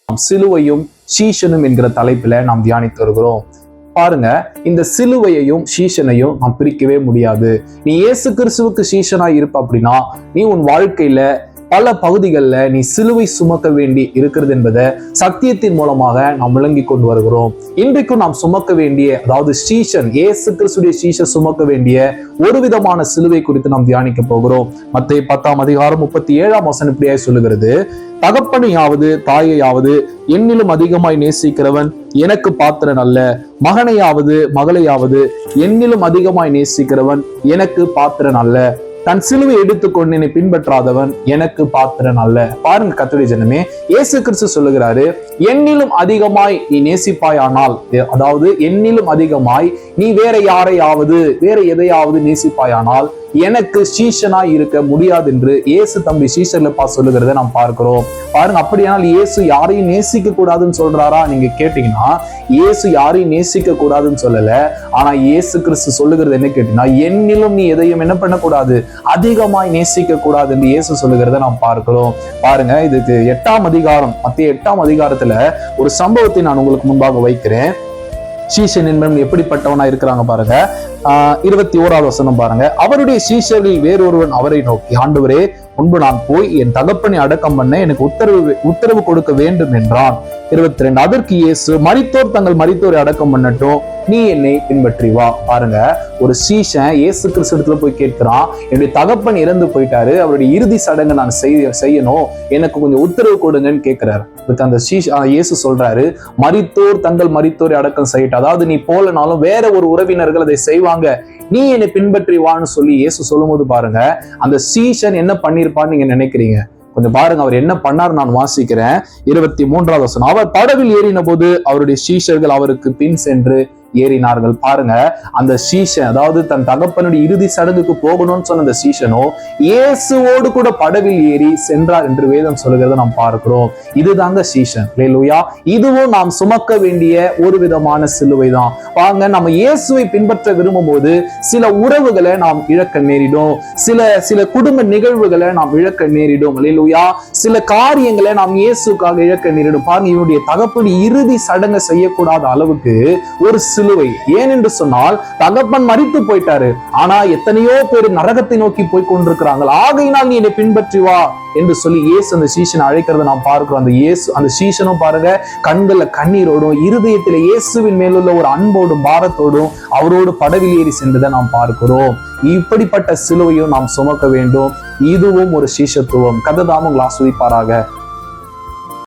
சிலுவையும் சீஷனும் என்கிற தலைப்பில நாம் தியானித்து வருகிறோம். பாருங்க, இந்த சிலுவையையும் சீஷனையும் நாம் பிரிக்கவே முடியாது. நீ இயேசு கிறிஸ்துவுக்கு சீஷனாய் இருப்ப அப்படின்னா நீ உன் வாழ்க்கையில பல பகுதிகளில் நீ சிலுவை சுமக்க வேண்டி இருக்கிறது என்பதை சத்தியத்தின் மூலமாக நாம் விளங்கி கொண்டு வருகிறோம். இன்றைக்கும் நாம் சுமக்க வேண்டிய, அதாவது சீஷன் இயேசு கிறிஸ்துடைய சீஷன் சுமக்க வேண்டிய ஒரு விதமான சிலுவை குறித்து நாம் தியானிக்க போகிறோம். மத்தேயு 10:37 இப்படியாய் சொல்லுகிறது, தகப்பனையாவது தாயையாவது என்னிலும் அதிகமாய் நேசிக்கிறவன் எனக்கு பாத்திரன் அல்ல, மகனையாவது மகளையாவது என்னிலும் அதிகமாய் நேசிக்கிறவன் எனக்கு பாத்திரன் அல்ல, தன் சிலுவை எடுத்துக்கொண்டு என்னை பின்பற்றாதவன் எனக்கு பாத்திரன் அல்ல. பாருங்க கர்த்தருடைய ஜனமே, இயேசு கிறிஸ்து சொல்லுகிறாரு, என்னிலும் அதிகமாய் நீ நேசிப்பாயானால், அதாவது என்னிலும் அதிகமாய் நீ வேற யாரையாவது வேற எதையாவது நேசிப்பாயானால் எனக்கு சீஷனாய் இருக்க முடியாது என்று இயேசு தம்பி சீஷர்ல சொல்லுகிறத நாம் பார்க்கிறோம். பாருங்க, அப்படியானால் இயேசு யாரையும் நேசிக்க கூடாதுன்னு சொல்றாரா நீங்க கேட்டீங்கன்னா, இயேசு யாரையும் நேசிக்க கூடாதுன்னு சொல்லல. ஆனா இயேசு கிறிஸ்து சொல்லுகிறது என்ன கேட்டீங்கன்னா, என்னிலும் நீ எதையும் என்ன பண்ணக்கூடாது, அதிகமாய் நேசிக்க கூடாது என்று இயேசு சொல்லுகிறத நாம் பார்க்கிறோம். பாருங்க, இதுக்கு 8ஆம் அதிகாரம், மத்திய 8ஆம் அதிகாரத்துல ஒரு சம்பவத்தை நான் உங்களுக்கு முன்பாக வைக்கிறேன். சீஷன் என்பவன் எப்படிப்பட்டவனா இருக்கிறாங்க பாருங்க. 21வது வசனம் பாருங்க. அவருடைய சீஷரில் வேறொருவன் அவரை நோக்கி, ஆண்டவரே, முன்பு நான் போய் என் தகப்பனை அடக்கம் பண்ண எனக்கு உத்தரவு கொடுக்க வேண்டும் என்றான். 22 அதற்கு இயேசு, மரித்தோர் தங்கள் மரித்தோரை அடக்கம் பண்ணட்டும், நீ என்னை பின்பற்றி வா. பாருங்க, ஒரு சீஷன் இயேசு கிறிஸ்துவிடத்துல போய் கேட்கிறான், என்னுடைய தகப்பன் இறந்து போயிட்டாரு, அவருடைய இறுதி சடங்கு நான் செய்யணும், எனக்கு கொஞ்சம் உத்தரவு கொடுங்கன்னு கேட்கிறாரு. அதுக்கு அந்த இயேசு சொல்றாரு, மரித்தோர் தங்கள் மரித்தோரை அடக்கம் செய்யட்டும், அதாவது நீ போலனாலும் வேற ஒரு உறவினர்கள் அதை செய்வாங்க, நீ என்னை பின்பற்றி வான்னு சொல்லி இயேசு சொல்லும் போது பாருங்க, அந்த சீஷன் என்ன பண்ணிருப்பான்னு நீங்க நினைக்கிறீங்க? கொஞ்சம் பாருங்க, அவர் என்ன பண்ணார் நான் வாசிக்கிறேன். 23வது வசனம். அவர் படவில் ஏறின போது அவருடைய சீஷர்கள் அவருக்கு பின் சென்று ஏறினார்கள். பாருங்க, அந்த சீஷன், அதாவது தன் தகப்பனுடைய இறுதி சடங்குக்கு போகணும்னு சொன்ன அந்த சீஷனோ இயேசுவோடு கூட படவில் ஏறி சென்றார் என்று வேதம் சொல்லுகிறத நாம் பார்க்கிறோம். இதுதாங்க சீஷன். அல்லேலூயா. இதுவும் நாம் சுமக்க வேண்டிய ஒரு விதமான சிலுவை தான். வாங்க, நம்ம இயேசுவை பின்பற்ற விரும்பும் போது சில உறவுகளை நாம் இழக்க நேரிடும், சில குடும்ப நிகழ்வுகளை நாம் இழக்க நேரிடும். அல்லேலூயா. சில காரியங்களை நாம் இயேசுக்காக இழக்க நேரிடும். பாருங்க, இவனுடைய தகப்பனுடைய இறுதி சடங்கை செய்யக்கூடாத அளவுக்கு ஒரு சிலுவை. ஏன் என்று சொன்னால், தகப்பன் மரித்து போயிட்டாரு, ஆனா எத்தனையோ பேர் நரகத்தை நோக்கி போய் கொண்டிருக்கிறாங்க, ஆகையினால் நீ என்னை பின்பற்றி வா என்று சொல்லி இயேசு அந்த சீஷனை அழைக்கிறத நாம் பார்க்கிறோம். அந்த சீஷனும் பாருங்க, கண்கள்ல கண்ணீரோடும் இருதயத்தில இயேசுவின் மேலுள்ள ஒரு அன்போடும் பாரத்தோடும் அவரோடு படவில் ஏறி சென்றதை நாம் பார்க்கிறோம். இப்படிப்பட்ட சிலுவையும் நாம் சுமக்க வேண்டும். இதுவும் ஒரு சீஷத்துவம். கர்த்தர் தாமே உங்களை ஆசீர்வதிப்பாராக.